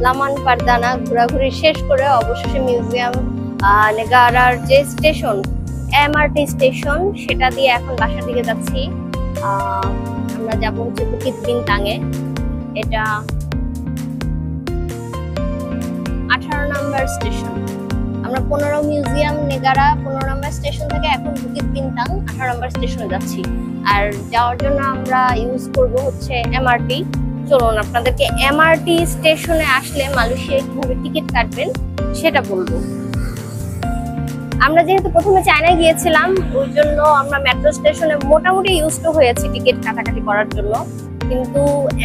লামান পারদানা ঘোরাঘুরি শেষ করে অবশেষে মিউজিয়াম নেগারার যে স্টেশন এমআরটি স্টেশন সেটা দিয়ে এখন বাসার দিকে যাচ্ছি। আমরা যাবো হচ্ছে বুকিত বিনতাংয়ে। এটা 18 নম্বর স্টেশন। আমরা 15 মিউজিয়াম নেগারা 15 নম্বর স্টেশন থেকে এখন বুকিত বিনতাং 18 নম্বর স্টেশনে যাচ্ছি। আর যাওয়ার জন্য আমরা ইউজ করব হচ্ছে এমআরটি। চলুন আপনাদেরকে এমআরটি স্টেশনে আসলে মালয়েশিয়ায় কিভাবে টিকিট কাটবেন সেটা বলবো। আমরা যেহেতু প্রথমে চায়নায় গিয়েছিলাম ওই জন্য আমরা মেট্রো স্টেশনে মোটামুটি ইউজ টু হয়েছি টিকিট কাটাকাটি করার জন্য, কিন্তু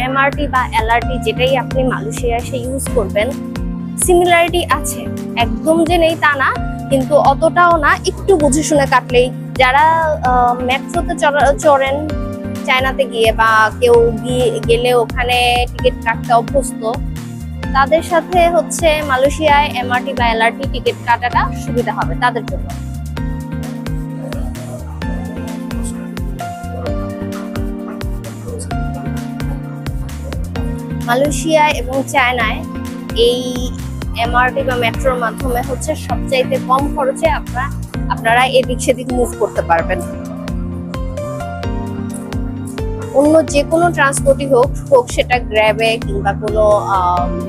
এমআরটি বা এলআরটি যেটাই আপনি মালয়েশিয়ায় এসে ইউজ করবেন সিমিলারিটি আছে, একদম যে নেই তা না, কিন্তু অতটাও না, একটু বুঝে শুনে কাটলেই। যারা মেট্রোতে চড়েন চায়নাতে গিয়ে বা কেউ গেলে ওখানে টিকিট কাটতে অভ্যস্ত, তাদের সাথে হচ্ছে মালয়েশিয়ায় এমআরটি বা এলআরটি টিকিট কাটাটা সুবিধা হবে তাদের জন্য। মালয়েশিয়ায় এবং চায়নায় এই এমআরটি বা মেট্রোর মাধ্যমে হচ্ছে সবচাইতে কম খরচে আপনারা এদিক সেদিক মুভ করতে পারবেন। অন্য যে কোনো ট্রান্সপোর্টই হোক সেটা গ্র্যাবে কিংবা কোনো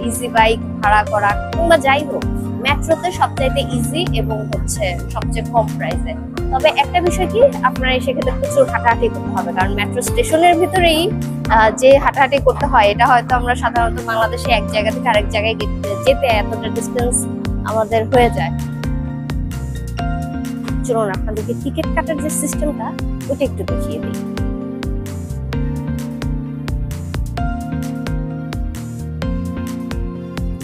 ইজি বাইক ভাড়া করা কিংবা যাই হোক, মেট্রোতে সবচাইতে ইজি এবং হচ্ছে সবচেয়ে কম প্রাইসে। তবে একটা বিষয় কি, আপনারা সেক্ষেত্রে প্রচুর হাঁটাহাঁটি করতে হবে, কারণ মেট্রো স্টেশনের ভিতরেই যে হাঁটাহাঁটি করতে হয় এটা হয়তো আমরা সাধারণত বাংলাদেশে এক জায়গা থেকে আরেক জায়গায় যেতে এতটা ডিস্টেন্স আমাদের হয়ে যায়। চলুন আপনাদেরকে টিকিট কাটার যে সিস্টেমটা ওইটা একটু দেখিয়ে দিই।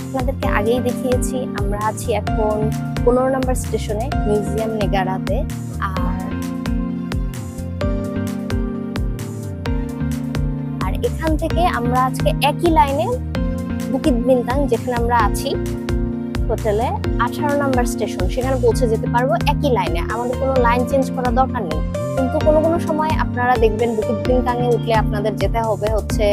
আপনাদেরকে আগেই দেখিয়েছি আমরা আছি এখন 15 নম্বর স্টেশনে মিউজিয়াম নেগারাতে। আর এখান থেকে আমরা আজকে একই লাইনে বুকিত বিনতাং যেখানে আমরা আছি হোটেলে 18 নম্বর স্টেশন সেখানে পৌঁছে যেতে পারবো একই লাইনে, আমাদের কোনো লাইন চেঞ্জ করার দরকার নেই। কিন্তু কোনো সময় আপনারা দেখবেন বুকিত বিনতাংয়ে উঠলে আপনাদের যেতে হবে হচ্ছে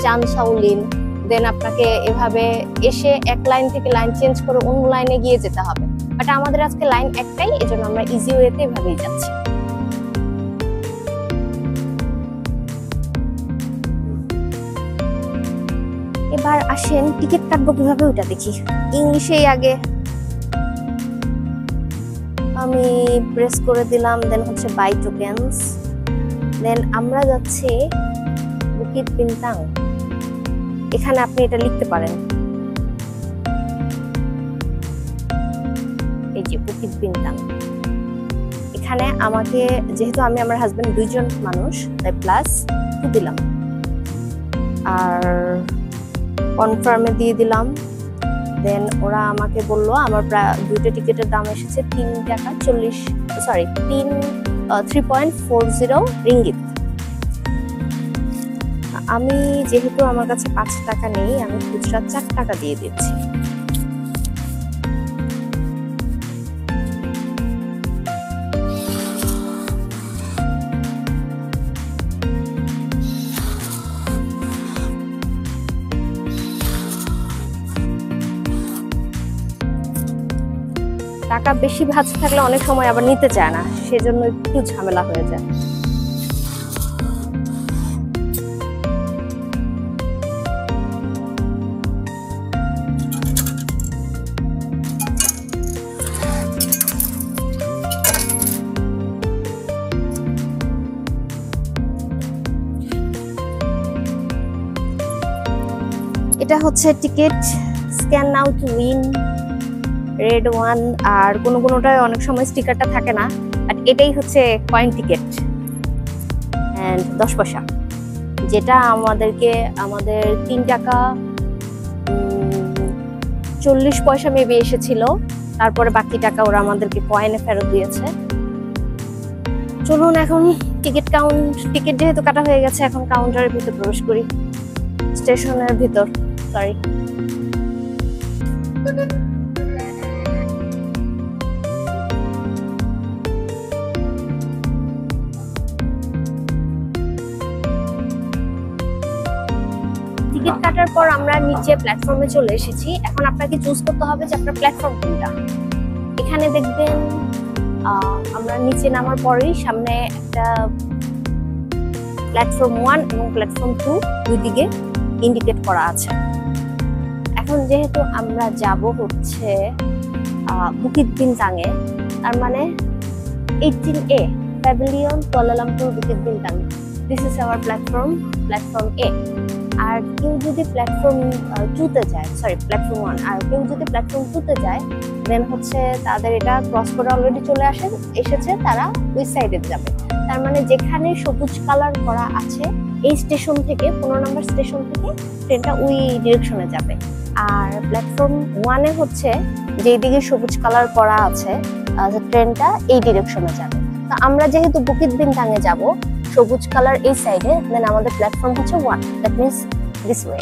চান সাউলিন, দেন আপনাকে এভাবে এসে এক লাইন থেকে লাইন চেঞ্জ করে অন্য লাইনে গিয়ে যেতে হবে। বাট আমাদের আজকে লাইন একটাই, এজন্য আমরা ইজি ওয়েতে এভাবেই যাচ্ছি। এবার আসেন টিকিট কাটবো কিভাবে ওটা দেখি। ইংলিশেই আগে আমি প্রেস করে দিলাম, দেন হচ্ছে বাই টোকেনস, দেন আমরা যাচ্ছি বুকিত বিনতাং। এখানে আপনি এটা লিখতে পারেন, এই যে বুকিত বিনতাং। এখানে আমাকে যেহেতু আমি আমার হাজবেন্ড দুইজন মানুষ তাই +2 দিলাম, আর কনফার্মে দিয়ে দিলাম। দেন ওরা আমাকে বললো আমার প্রায় দুইটা টিকিটের দাম এসেছে 3.40 রিঙ্গিত। আমি যেহেতু আমার কাছে 5 টাকা নেই, আমি খুচরা 4 টাকা দিয়ে দিচ্ছি। টাকা বেশি ভাঁজ থাকলে অনেক সময় আবার নিতে চায় না, সেজন্য একটু ঝামেলা হয়ে যায়। এটা হচ্ছে ticket scan now to win red 1, আর কোনোটায় অনেক সময় স্টিকারটা থাকে না, বাট এটাই হচ্ছে কয়েন টিকিট এন্ড 10 পয়সা, যেটা আমাদের 3 টাকা 40 পয়সা মেবি এসেছিল। তারপরে বাকি টাকা ওরা আমাদেরকে কয়েনে ফেরত দিয়েছে। চলুন এখন টিকিট যেহেতু কাটা হয়ে গেছে, এখন কাউন্টারের ভিতর প্রবেশ করি, স্টেশনের ভিতর। সরি, টিকিট হাঁটার পর আমরা নিচে প্ল্যাটফর্মে চলে এসেছি। এখন আপনাকে চুজ করতে হবে যে আপনার প্ল্যাটফর্ম কোনটা। এখানে দেখবেন আমরা নিচে নামার পরেই সামনে একটা প্ল্যাটফর্ম 1 এবং প্ল্যাটফর্ম 2 দুই দিকে ইন্ডিকেট করা আছে। এখন যেহেতু আমরা যাব হচ্ছে বুকিত বিনতাংয়ে, তার মানে 18A pavilion Kuala Lumpur Bukit বিনতাং, this is our platform A। আর কেউ যদি প্ল্যাটফর্ম 2 তে যায়, সরি প্ল্যাটফর্ম 1, আর কেউ যদি প্ল্যাটফর্ম 2 তে যায়, দেন হচ্ছে তাদের এটা ক্রস করে অলরেডি চলে এসেছে, তারা ওই সাইডে যাবে। তার মানে যেখানে সবুজ কালার করা আছে এই স্টেশন থেকে 15 নম্বর স্টেশন থেকে ট্রেনটা ওই ডিরেকশনে যাবে। আর প্ল্যাটফর্ম 1 এ হচ্ছে যেদিকে সবুজ কালার করা আছে ট্রেনটা এই ডিরেকশনে যাবে। তো আমরা যেহেতু বুকিত বিনতাংয়ে যাব, সবুজ কালার এই সাইডে, দেন আমাদের প্ল্যাটফর্ম হচ্ছে 1, that means this way.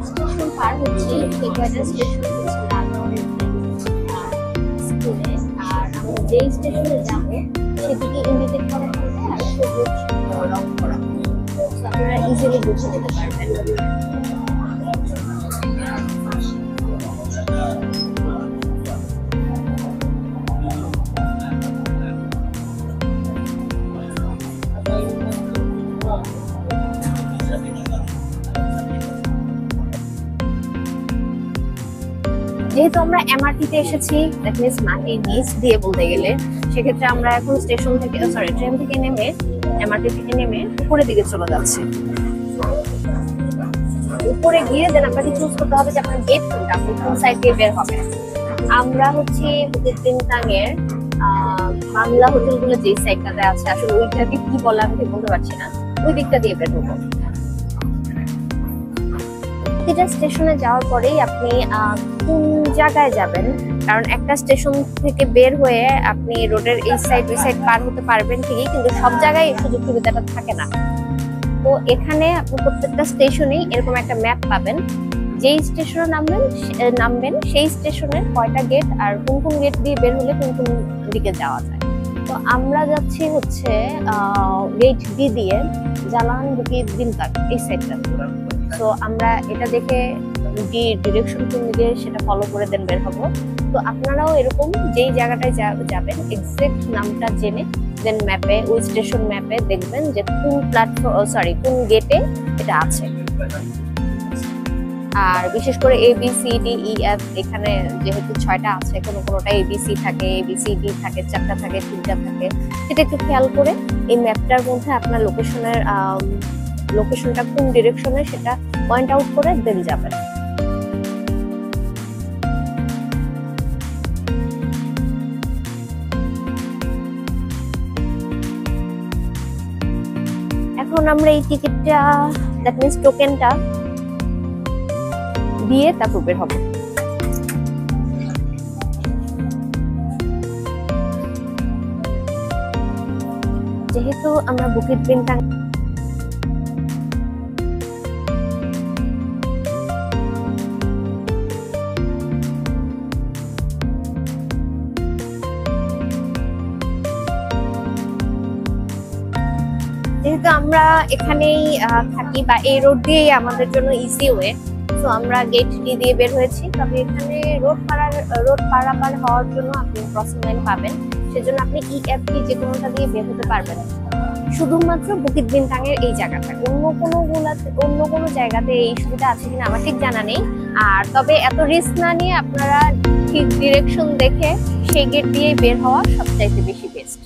Station পার হচ্ছে সেই কয়টা স্টেশন হচ্ছে লালমোহনের স্কুলে, আর আমরা যেই স্টেশনে যাব সেদিকে ইন্ডিকেট করা হবে আর সবুজ রং করা হবে, আপনারা ইজিলি বুঝে নিতে পারবেন। যেহেতু আমরা এমআরটিতে এসেছি, দ্যাট মিন্স মাটির নিচ দিয়ে বলতে গেলে, সেক্ষেত্রে আমরা এখন স্টেশন থেকে ট্রেন থেকে নেমে এমআরটি থেকে নেমে উপরের দিকে চলে যাচ্ছি। উপরে গিয়ে দেন আপনাকে চুজ করতে হবে যে আপনার গেট কোনটা, আপনি কোন সাইড দিয়ে বের হবেন। আমরা হচ্ছে বুকিত বিনতাংয়ের বাংলা হোটেলগুলো যে সাইডটাতে আছে, আসলে ওইটাকে কি বলে আমি বলতে পারছি না, ওই দিকটা দিয়ে বের হবো। প্রতিটা স্টেশনে যাওয়ার পরেই আপনি কোন জায়গায় যাবেন, কারণ একটা স্টেশন থেকে বের হয়ে আপনি রোডের এই সাইড ওই সাইড পার হতে পারবেন ঠিকই, কিন্তু সব জায়গায় এই সুযোগ সুবিধাটা থাকে না। তো এখানে আপনি প্রত্যেকটা স্টেশনেই এরকম একটা ম্যাপ পাবেন, যেই স্টেশনে নামবেন সেই স্টেশনের কয়টা গেট আর কোন কোন গেট দিয়ে বের হলে কোন কোন দিকে যাওয়া যায়। তো আমরা যাচ্ছি হচ্ছে গেট ডি দিয়ে জালান বুকিত বিনতাং এই সাইডটা। তো আমরা এটা দেখে ডিরেকশন কোন দিকে সেটা ফলো করে দেন বের হবো। তো আপনারাও এরকম যেই জায়গাটায় যাবেন এক্সাক্ট নামটা জেনে দেন ম্যাপে, ওই স্টেশন ম্যাপে দেখবেন যে কোন প্ল্যাটফর্ম কোন গেটে এটা আছে। আর বিশেষ করে ABCDEF এখানে যেহেতু 6টা আছে, কোনোটা ABC থাকে, ABCD থাকে, 4টা থাকে, 3টা থাকে, সেটা একটু খেয়াল করে এই ম্যাপটার মধ্যে আপনার লোকেশনটা কোন ডিরেকশনে সেটা পয়েন্ট আউট করে দেন যাবেন। এখন আমরা এই টিকিটটা, দ্যাট মিন্স টোকেনটা দিয়ে তারপর বের হব। যেহেতু আমরা বুকিত বিনতাং যেহেতু আমরা এখানেই থাকি বা এই রোড দিয়েই আমাদের জন্য ইজি ওয়ে, তো আমরা গেট ডি দিয়ে বের হয়েছি। তবে এখানে রোড পারাপার হওয়ার জন্য আপনি ক্রসিং লাইন পাবেন, সেজন্য আপনি EFD যে কোনোটা দিয়ে বের হতে পারবেন, শুধুমাত্র বুকিত বিনতাংয়ের এই জায়গাটা। অন্য কোনো জায়গাতে এই সুবিধা আছে কিনা আমার ঠিক জানা নেই। আর তবে এত রিস্ক না নিয়ে আপনারা ঠিক ডিরেকশন দেখে সেই গেট দিয়ে বের হওয়া সবচাইতে বেশি বেস্ট।